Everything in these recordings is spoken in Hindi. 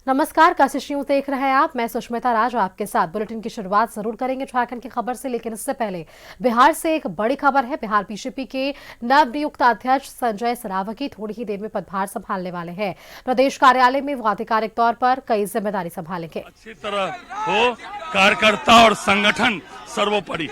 नमस्कार, काशिश न्यूज देख रहे हैं आप। मैं सुष्मिता राज आपके साथ। बुलेटिन की शुरुआत जरूर करेंगे झारखंड की खबर से, लेकिन इससे पहले बिहार से एक बड़ी खबर है। बिहार बीजेपी के नवनियुक्त अध्यक्ष संजय सरावगी थोड़ी ही देर में पदभार संभालने वाले हैं। प्रदेश कार्यालय में वो आधिकारिक तौर पर कई जिम्मेदारी संभालेंगे। अच्छी तरह हो, कार्यकर्ता और संगठन सर्वोपरि।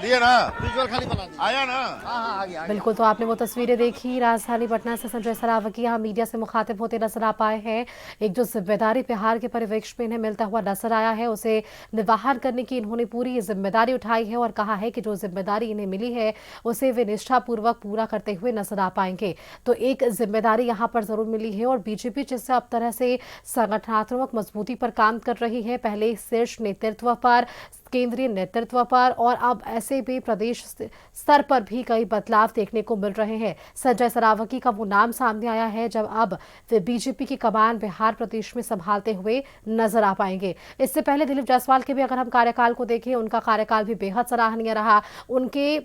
लिए ना विजुअल खाली बना आया ना। हाँ, आ गया। बिल्कुल, तो आपने वो तस्वीरें देखी। राजधानी पटना से संजय सरावगी यहाँ मीडिया से मुखातिब होते नजर आ पाए हैं। एक जो जिम्मेदारी बिहार के परिवेश में इन्हें मिलता हुआ नजर आया है, उसे निर्वहन करने की इन्होंने पूरी जिम्मेदारी उठाई है और कहा है कि जो जिम्मेदारी इन्हें मिली है उसे वे निष्ठापूर्वक पूरा करते हुए नजर आ पाएंगे। तो एक जिम्मेदारी यहाँ पर जरूर मिली है और बीजेपी जिससे अब तरह से संगठनात्मक मजबूती पर काम कर रही है, पहले शीर्ष नेतृत्व पर, केंद्रीय नेतृत्व पर, और अब ऐसे भी प्रदेश स्तर पर भी कई बदलाव देखने को मिल रहे हैं। संजय सरावगी का वो नाम सामने आया है जब अब वे बीजेपी की कमान बिहार प्रदेश में संभालते हुए नजर आ पाएंगे। इससे पहले दिलीप जायसवाल के भी अगर हम कार्यकाल को देखें, उनका कार्यकाल भी बेहद सराहनीय रहा। उनके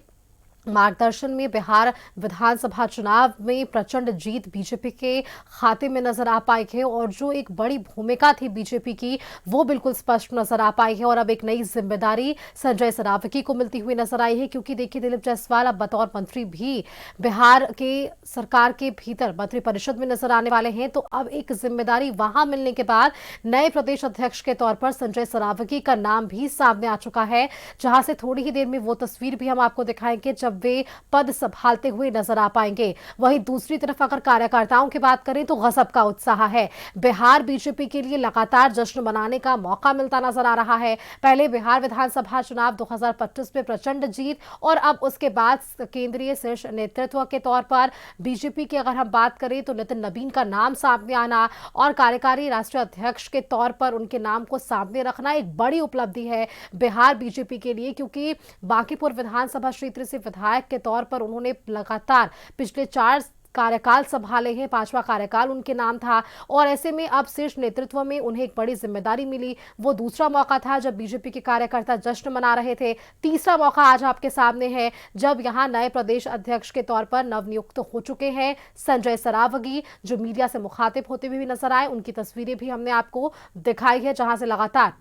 मार्गदर्शन में बिहार विधानसभा चुनाव में प्रचंड जीत बीजेपी के खाते में नजर आ पाई है और जो एक बड़ी भूमिका थी बीजेपी की, वो बिल्कुल स्पष्ट नजर आ पाई है। और अब एक नई जिम्मेदारी संजय सरावगी को मिलती हुई नजर आई है, क्योंकि देखिए दिलीप जायसवाल अब बतौर मंत्री भी बिहार के सरकार के भीतर मंत्रिपरिषद में नजर आने वाले हैं। तो अब एक जिम्मेदारी वहां मिलने के बाद नए प्रदेश अध्यक्ष के तौर पर संजय सरावगी का नाम भी सामने आ चुका है, जहां से थोड़ी ही देर में वो तस्वीर भी हम आपको दिखाएंगे जब वे पद संभालते हुए नजर आ पाएंगे। वहीं दूसरी तरफ अगर कार्यकर्ताओं की बात करें तो गजब का उत्साह है। बिहार बीजेपी के लिए लगातार जश्न मनाने का मौका मिलता नजर आ रहा है। पहले बिहार विधानसभा चुनाव 2025 में प्रचंड जीत और अब उसके बाद केंद्रीय शीर्ष नेतृत्व के तौर पर बीजेपी की अगर हम बात करें तो नितिन नवीन का नाम सामने आना और कार्यकारी राष्ट्रीय अध्यक्ष के तौर पर उनके नाम को सामने रखना एक बड़ी उपलब्धि है बिहार बीजेपी के लिए, क्योंकि बांकीपुर विधानसभा क्षेत्र से विधायक के तौर पर उन्होंने लगातार पिछले 4 कार्यकाल संभाले हैं। 5वां कार्यकाल उनके नाम था और ऐसे में अब शीर्ष नेतृत्व में उन्हें एक बड़ी जिम्मेदारी मिली। वो दूसरा मौका था जब बीजेपी के कार्यकर्ता जश्न मना रहे थे। तीसरा मौका आज आपके सामने है जब यहां नए प्रदेश अध्यक्ष के तौर पर नवनियुक्त हो चुके हैं संजय सरावगी, जो मीडिया से मुखातिब होते हुए भी नजर आए। उनकी तस्वीरें भी हमने आपको दिखाई है, जहां से लगातार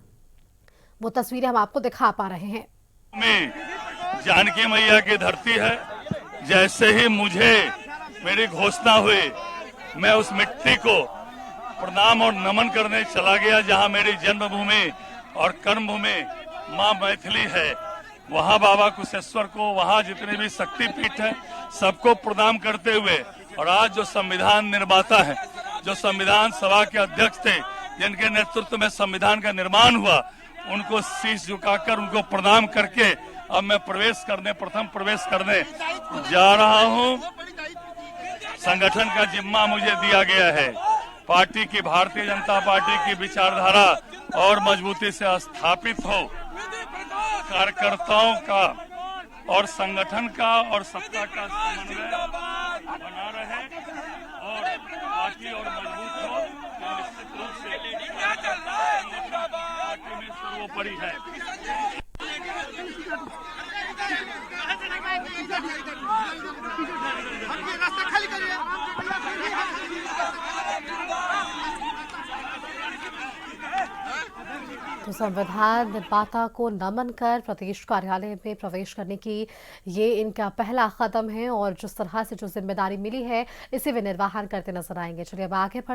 वो तस्वीरें हम आपको दिखा पा रहे हैं। जानकी मैया की धरती है। जैसे ही मुझे मेरी घोषणा हुई, मैं उस मिट्टी को प्रणाम और नमन करने चला गया जहां मेरी जन्मभूमि और कर्मभूमि मां मैथिली है। वहां बाबा कुशेश्वर को, वहां जितने भी शक्तिपीठ है, सबको प्रणाम करते हुए, और आज जो संविधान निर्माता है, जो संविधान सभा के अध्यक्ष थे, जिनके नेतृत्व में संविधान का निर्माण हुआ, उनको शीश झुकाकर उनको प्रणाम करके अब मैं प्रथम प्रवेश करने जा रहा हूं। संगठन का जिम्मा मुझे दिया गया है। पार्टी की, भारतीय जनता पार्टी की विचारधारा और मजबूती से स्थापित हो, कार्यकर्ताओं का और संगठन का और सत्ता का समन्वय बना रहे और पार्टी और मजबूत हो, तो निश्चित रूप से पार्टी में सर्वोपरि है। तो संविधान निर्माता को नमन कर प्रदेश कार्यालय में प्रवेश करने की ये इनका पहला कदम है और जिस तरह से जो जिम्मेदारी मिली है इसे वे निर्वहन करते नजर आएंगे। चलिए अब आगे बढ़ते